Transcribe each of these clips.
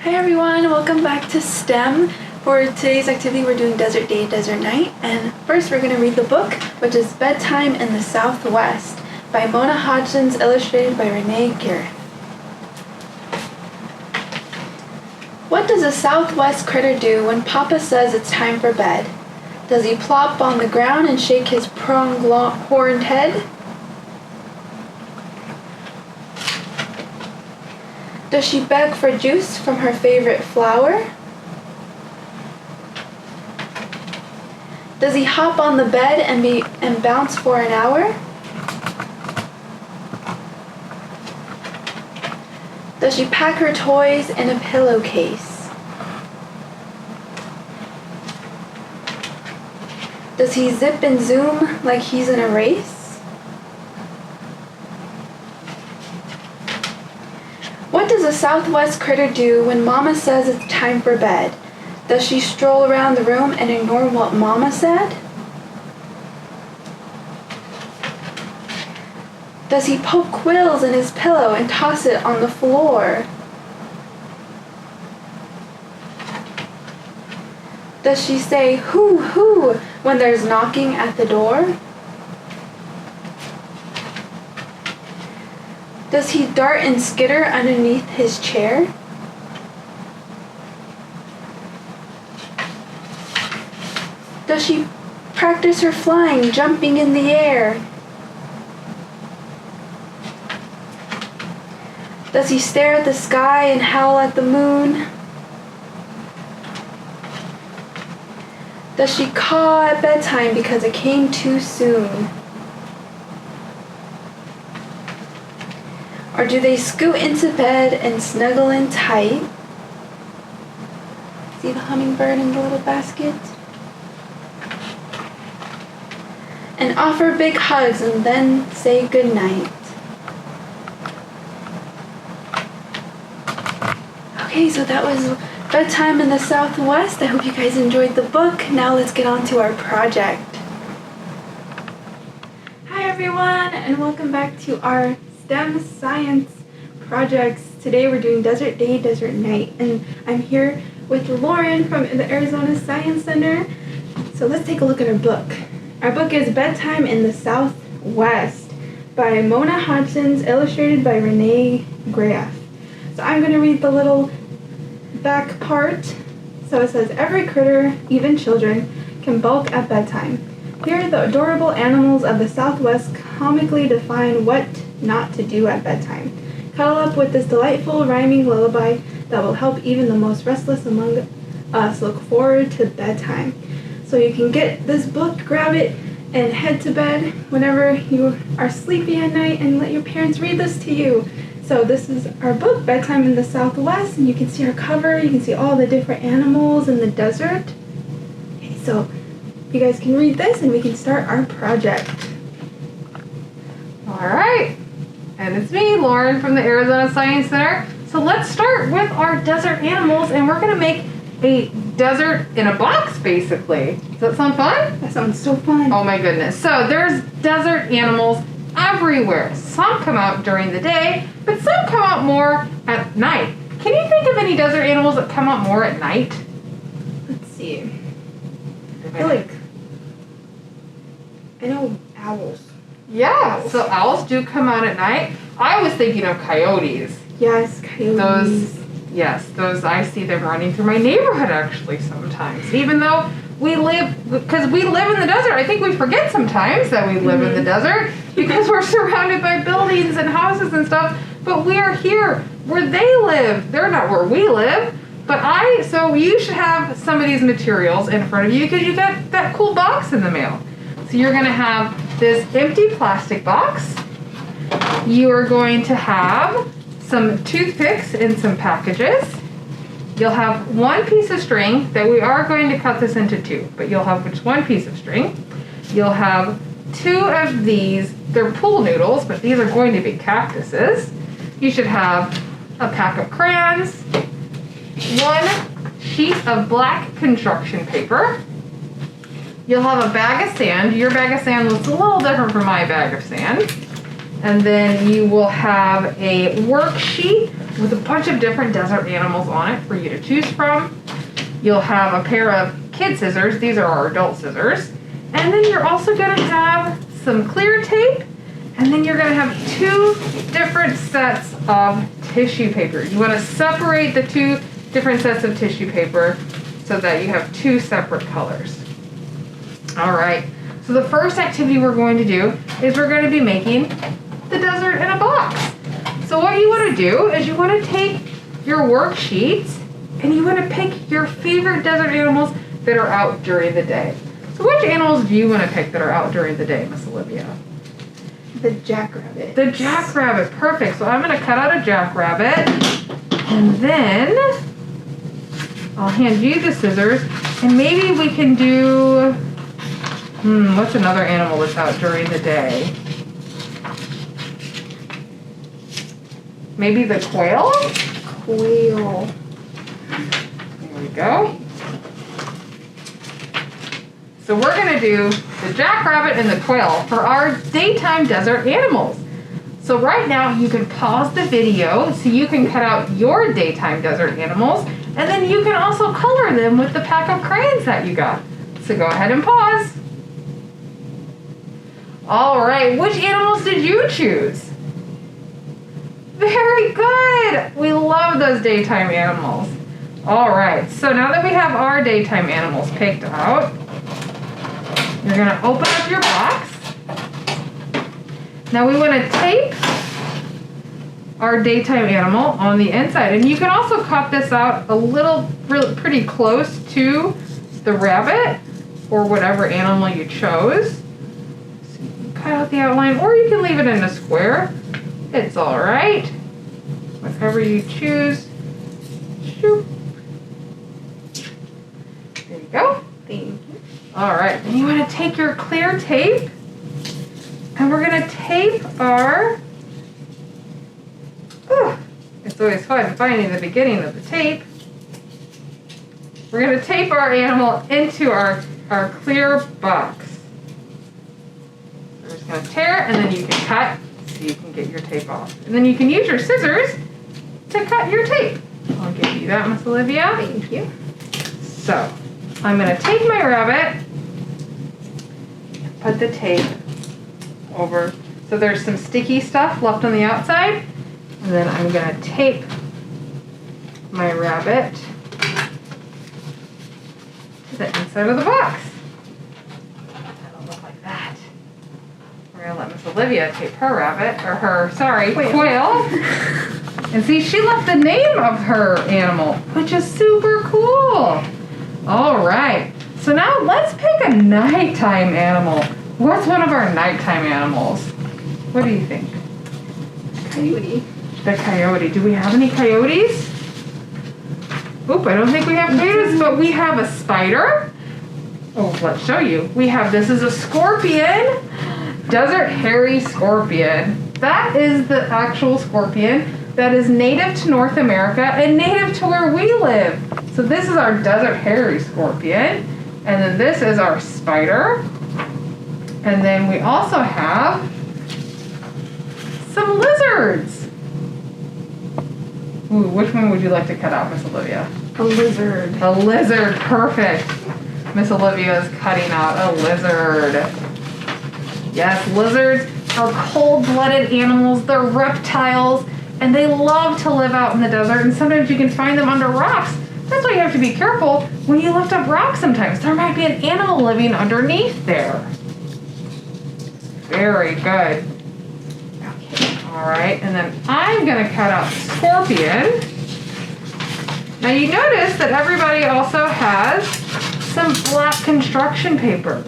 Hi everyone, welcome back to STEM. For today's activity we're doing Desert Day, Desert Night, and first we're going to read the book, which is Bedtime in the Southwest by Mona Hodgson, illustrated by Renee Gareth. What does a Southwest critter do when Papa says it's time for bed? Does he plop on the ground and shake his horned head? Does she beg for juice from her favorite flower? Does he hop on the bed and bounce for an hour? Does she pack her toys in a pillowcase? Does he zip and zoom like he's in a race? What does a Southwest critter do when Mama says it's time for bed? Does she stroll around the room and ignore what Mama said? Does he poke quills in his pillow and toss it on the floor? Does she say hoo hoo when there's knocking at the door? Does he dart and skitter underneath his chair? Does she practice her flying, jumping in the air? Does he stare at the sky and howl at the moon? Does she caw at bedtime because it came too soon? Or do they scoot into bed and snuggle in tight? See the hummingbird in the little basket? And offer big hugs and then say goodnight. Okay, so that was Bedtime in the Southwest. I hope you guys enjoyed the book. Now let's get on to our project. Hi everyone, and welcome back to our STEM science projects. Today we're doing Desert Day, Desert Night, and I'm here with Lauren from the Arizona Science Center. So let's take a look at our book. Our book is Bedtime in the Southwest by Mona Hodgson, illustrated by Renee Gareth. So I'm going to read the little back part. So it says, every critter, even children, can balk at bedtime. Here the adorable animals of the Southwest comically define what not to do at bedtime. Cuddle up with this delightful rhyming lullaby that will help even the most restless among us look forward to bedtime. So you can get this book, grab it, and head to bed whenever you are sleepy at night and let your parents read this to you. So this is our book, Bedtime in the Southwest, and you can see our cover, you can see all the different animals in the desert. Okay, so you guys can read this and we can start our project. All right. And it's me, Lauren, from the Arizona Science Center. So let's start with our desert animals, and we're going to make a desert in a box, basically. Does that sound fun? That sounds so fun. Oh my goodness. So there's desert animals everywhere. Some come out during the day, but some come out more at night. Can you think of any desert animals that come out more at night? Let's see. I know owls. Yeah, so owls do come out at night. I was thinking of coyotes. Yes, coyotes. Those I see them running through my neighborhood actually sometimes. Even though because we live in the desert, I think we forget sometimes that we live in the desert because we're surrounded by buildings and houses and stuff. But we are here where they live. They're not where we live. So you should have some of these materials in front of you because you got that cool box in the mail. So you're going to have this empty plastic box. You are going to have some toothpicks in some packages. You'll have one piece of string that we are going to cut this into two, but you'll have just one piece of string. You'll have two of these. They're pool noodles, but these are going to be cactuses. You should have a pack of crayons, one sheet of black construction paper. You'll have a bag of sand. Your bag of sand looks a little different from my bag of sand. And then you will have a worksheet with a bunch of different desert animals on it for you to choose from. You'll have a pair of kid scissors. These are our adult scissors. And then you're also going to have some clear tape. And then you're going to have 2 different sets of tissue paper. You want to separate the 2 different sets of tissue paper so that you have 2 separate colors. All right. So the first activity we're going to do is we're going to be making the desert in a box. So what you want to do is you want to take your worksheets and you want to pick your favorite desert animals that are out during the day. So which animals do you want to pick that are out during the day, Miss Olivia? The jackrabbit. The jackrabbit, perfect. So I'm going to cut out a jackrabbit and then I'll hand you the scissors and maybe we can do, what's another animal that's out during the day? Maybe the quail? Quail. There we go. So we're going to do the jackrabbit and the quail for our daytime desert animals. So right now you can pause the video so you can cut out your daytime desert animals and then you can also color them with the pack of crayons that you got. So go ahead and pause. All right, which animals did you choose? Very good. We love those daytime animals. All right, so now that we have our daytime animals picked out, you're going to open up your box. Now we want to tape our daytime animal on the inside. And you can also cut this out a little, pretty close to the rabbit or whatever animal you chose. So you can cut out the outline or you can leave it in a square. It's all right. Whatever you choose. Shoop. There you go. Thank you. All right, then you want to take your clear tape and we're going to tape our, it's always fun finding the beginning of the tape. We're going to tape our animal into our clear box. We're just going to tear it and then you can cut so you can get your tape off. And then you can use your scissors to cut your tape. I'll give you that, Miss Olivia. Thank you. So, I'm going to take my rabbit, put the tape over, so there's some sticky stuff left on the outside, and then I'm going to tape my rabbit to the inside of the box. That'll look like that. We're going to let Miss Olivia tape her rabbit, or her, sorry, quail. And see, she left the name of her animal, which is super cool. All right, so now let's pick a nighttime animal. What's one of our nighttime animals? What do you think? Coyote. The coyote. Do we have any coyotes? Oop, I don't think we have coyotes, but we have a spider. Oh, let's show you. We have, this is a scorpion, desert hairy scorpion. That is the actual scorpion that is native to North America and native to where we live. So this is our desert hairy scorpion, and then this is our spider. And then we also have some lizards. Ooh, which one would you like to cut out, Miss Olivia? A lizard. A lizard, perfect. Miss Olivia is cutting out a lizard. Yes, lizards are cold-blooded animals. They're reptiles, and they love to live out in the desert, and sometimes you can find them under rocks. That's why you have to be careful when you lift up rocks sometimes. There might be an animal living underneath there. Very good. Okay, all right, and then I'm gonna cut out scorpion. Now you notice that everybody also has some black construction paper.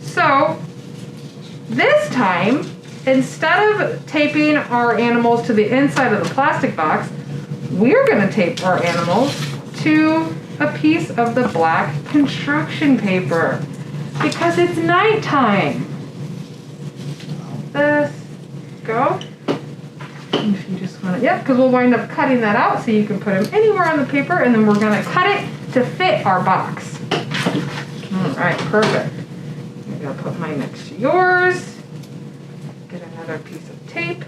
So this time, instead of taping our animals to the inside of the plastic box, we're gonna tape our animals to a piece of the black construction paper because it's nighttime. This, go. And if you just want to, yep, because we'll wind up cutting that out so you can put them anywhere on the paper, and then we're going to cut it to fit our box. All right, perfect. I'm going to put mine next to yours. Get another piece of tape.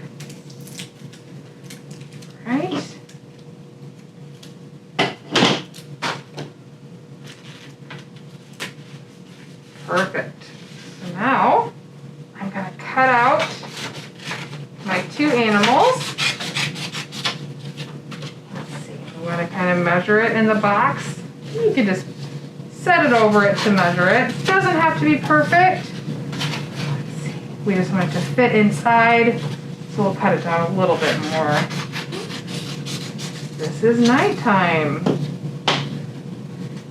Right. Perfect. So now I'm going to cut out my two animals. Let's see. We want to kind of measure it in the box. You can just set it over it to measure it. It doesn't have to be perfect. Let's see. We just want it to fit inside, so we'll cut it down a little bit more. This is nighttime.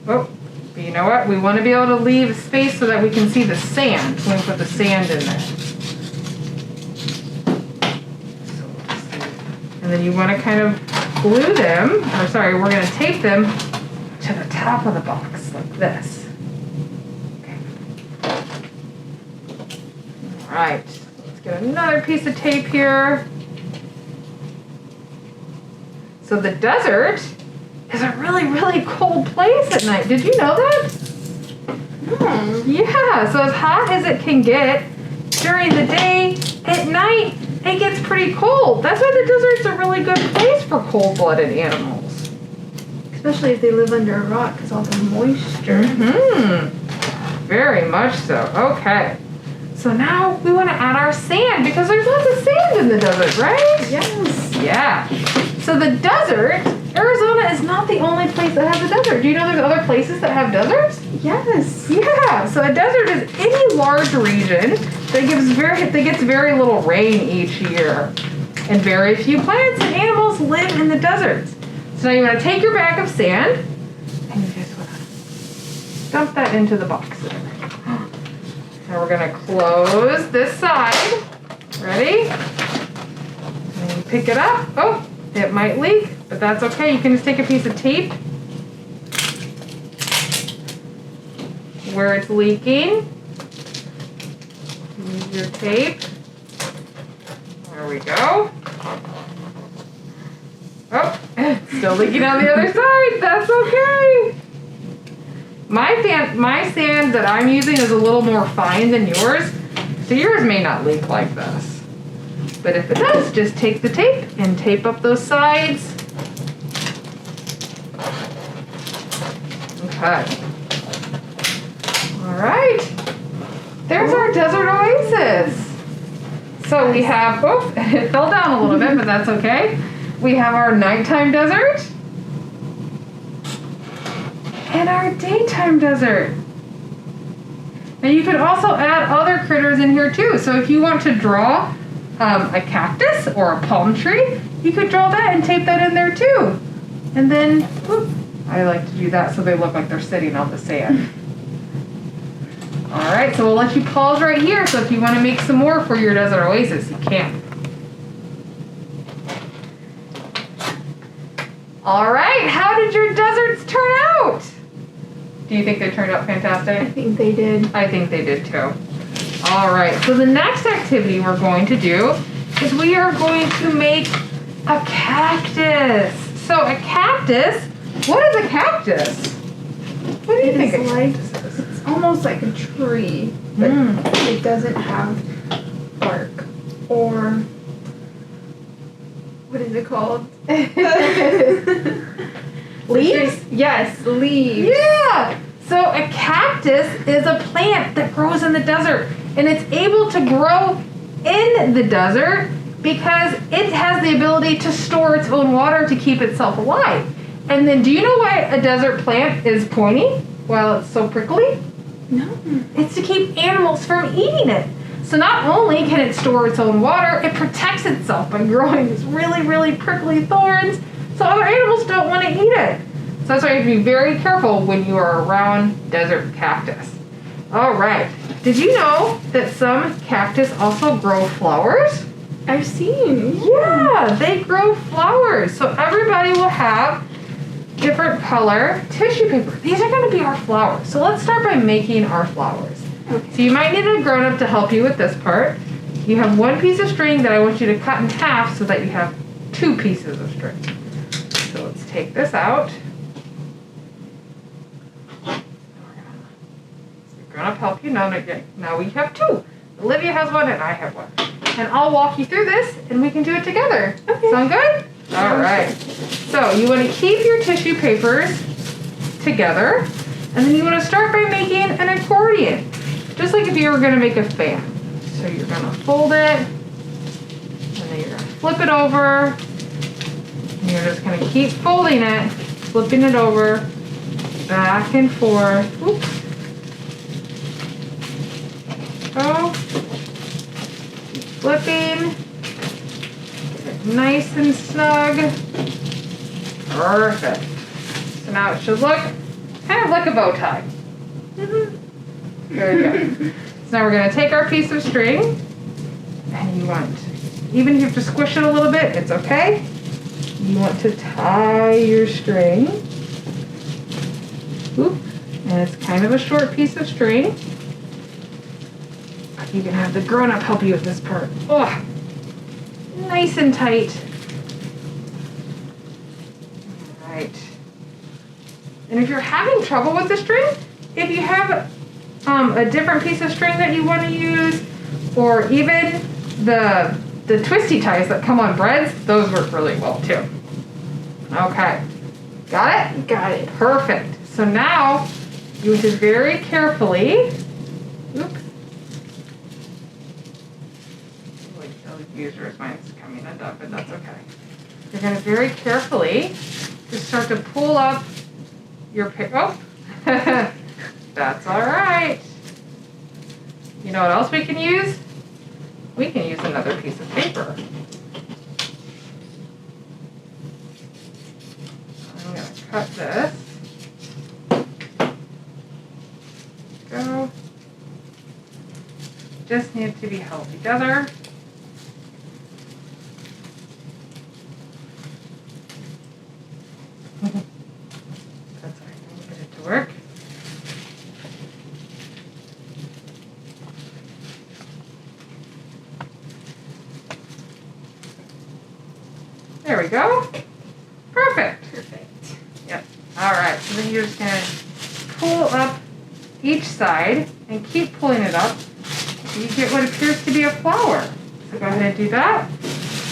Oh, but you know what? We want to be able to leave space so that we can see the sand when we put the sand in there. So we'll just leave. And then you want to kind of glue them, or sorry, we're going to tape them to the top of the box like this. Okay. All right, let's get another piece of tape here. So the desert is a really, really cold place at night. Did you know that? Yeah, so as hot as it can get during the day, at night it gets pretty cold. That's why the desert's a really good place for cold-blooded animals. Especially if they live under a rock because all the moisture. Very much so. Okay. So now we want to add our sand because there's lots of sand in the desert, right? Yes. Yeah. So the desert, Arizona is not the only place that has a desert. Do you know there's other places that have deserts? Yes. Yeah. So a desert is any large region that gets very little rain each year. And very few plants and animals live in the deserts. So now you want to take your bag of sand and you just want to dump that into the box there. Now we're going to close this side. Ready? And you pick it up. Oh, it might leak, but that's okay. You can just take a piece of tape where it's leaking. Use your tape. There we go. Oh, it's still leaking on the other side. That's okay. My sand that I'm using is a little more fine than yours, so yours may not leak like this. But if it does, just take the tape and tape up those sides. Okay. All right. There's our desert oasis. So we have, oh, it fell down a little bit, but that's okay. We have our nighttime desert and our daytime desert. Now you could also add other critters in here too. So if you want to draw a cactus or a palm tree, you could draw that and tape that in there too. And then, whoop, I like to do that so they look like they're sitting on the sand. All right, so we'll let you pause right here. So if you want to make some more for your desert oasis, you can. All right, how did your deserts turn out? Do you think they turned out fantastic? I think they did. I think they did too. All right, so the next activity we're going to do is we are going to make a cactus. So a cactus, what is a cactus? What do you think a cactus is? It's almost like a tree, but it doesn't have bark or what is it called? Leaves? Yes, leaves. Yeah. So a cactus is a plant that grows in the desert, and it's able to grow in the desert because it has the ability to store its own water to keep itself alive. And then do you know why a desert plant is pointy while it's so prickly? No. It's to keep animals from eating it. So not only can it store its own water, it protects itself by growing these really, really prickly thorns so other animals don't want to eat it. So that's why you have to be very careful when you are around desert cactus. All right. Did you know that some cactus also grow flowers? I've seen. Yeah, they grow flowers. So everybody will have different color tissue paper. These are going to be our flowers. So let's start by making our flowers. Okay. So you might need a grown-up to help you with this part. You have one piece of string that I want you to cut in half so that you have two pieces of string. So let's take this out. Grown-up help you. Now we have two. Olivia has one and I have one. and I'll walk you through this and we can do it together. Okay. Sound good? All right. So you want to keep your tissue papers together, and then you want to start by making an accordion, just like if you were going to make a fan. So you're going to fold it, and then you're going to flip it over, and you're just going to keep folding it, flipping it over, back and forth. Oops. Go. Keep flipping. Get it nice and snug. Perfect. So now it should look kind of like a bow tie. Very good. So now we're going to take our piece of string, and you want, even if you have to squish it a little bit, it's okay. You want to tie your string. Oop. And it's kind of a short piece of string. You can have the grown-up help you with this part. Oh, nice and tight. All right. And if you're having trouble with the string, if you have a different piece of string that you want to use, or even the twisty ties that come on breads, those work really well too. Okay. Got it? Got it. Perfect. So now you just very carefully, oops. Users, mine's coming undone, but that's okay. You're going to very carefully just start to pull up your paper. Oh, that's all right. You know what else we can use? We can use another piece of paper. I'm going to cut this. Go. Just need to be held together. That's all right. We'll get it to work. There we go. Perfect. Perfect. Yep. All right. So then you're just going to pull up each side and keep pulling it up. You get what appears to be a flower. So go ahead and do that.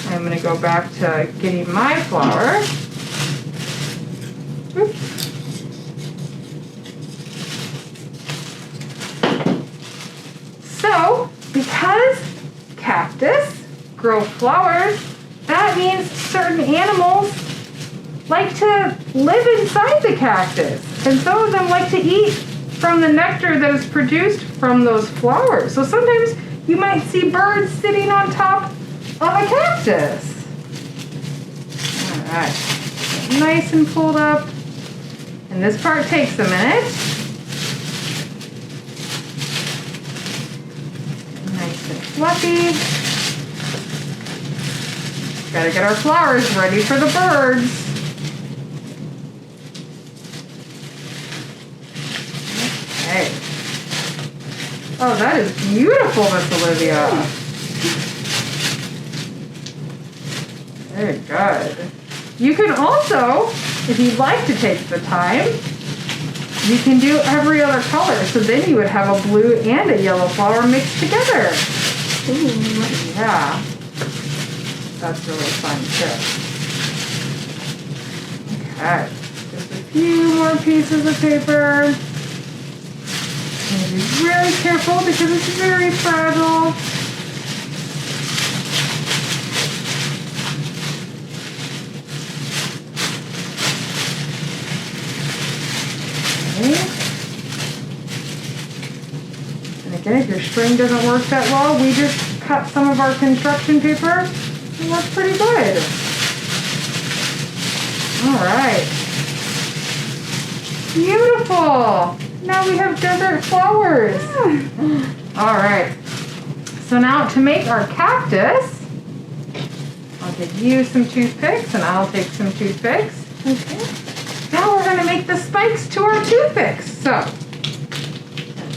I'm going to go back to getting my flower. Oops. So, because cactus grow flowers, that means certain animals like to live inside the cactus. And some of them like to eat from the nectar that is produced from those flowers. So sometimes you might see birds sitting on top of a cactus. All right, nice and pulled up. And this part takes a minute. Nice and fluffy. Gotta get our flowers ready for the birds. Okay. Oh, that is beautiful, Miss Olivia. Very good. You can also, if you'd like to take the time, you can do every other color. So then you would have a blue and a yellow flower mixed together. Ooh. Yeah. That's really fun too. Okay. Just a few more pieces of paper. And be really careful because it's very fragile. And again, if your string doesn't work that well, we just cut some of our construction paper. It works pretty good. All right. Beautiful. Now we have desert flowers. Yeah. All right. So now to make our cactus, I'll give you some toothpicks and I'll take some toothpicks. Okay. Now we're going to make the spikes to our toothpicks. So,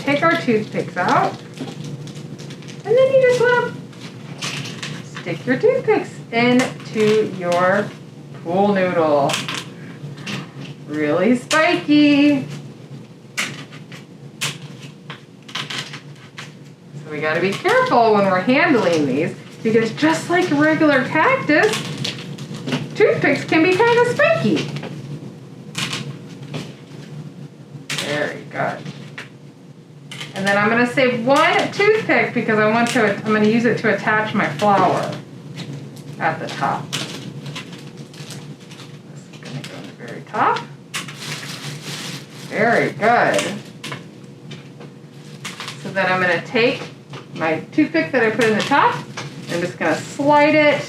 take our toothpicks out. And then you just want to stick your toothpicks into your pool noodle. Really spiky. So we got to be careful when we're handling these. Because just like a regular cactus, toothpicks can be kind of spiky. Very good. And then I'm going to save one toothpick because I'm going to use it to attach my flower at the top. This is going to go in the very top. Very good. So then I'm going to take my toothpick that I put in the top. I'm just going to slide it.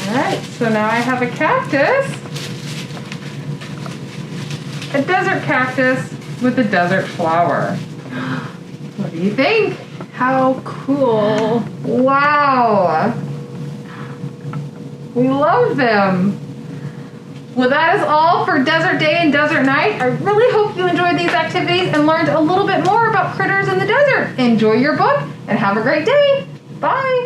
All right, so now I have a cactus. A desert cactus with a desert flower. What do you think? How cool. Wow. We love them. Well, that is all for Desert Day and Desert Night. I really hope you enjoyed these activities and learned a little bit more about critters in the desert. Enjoy your book and have a great day. Bye.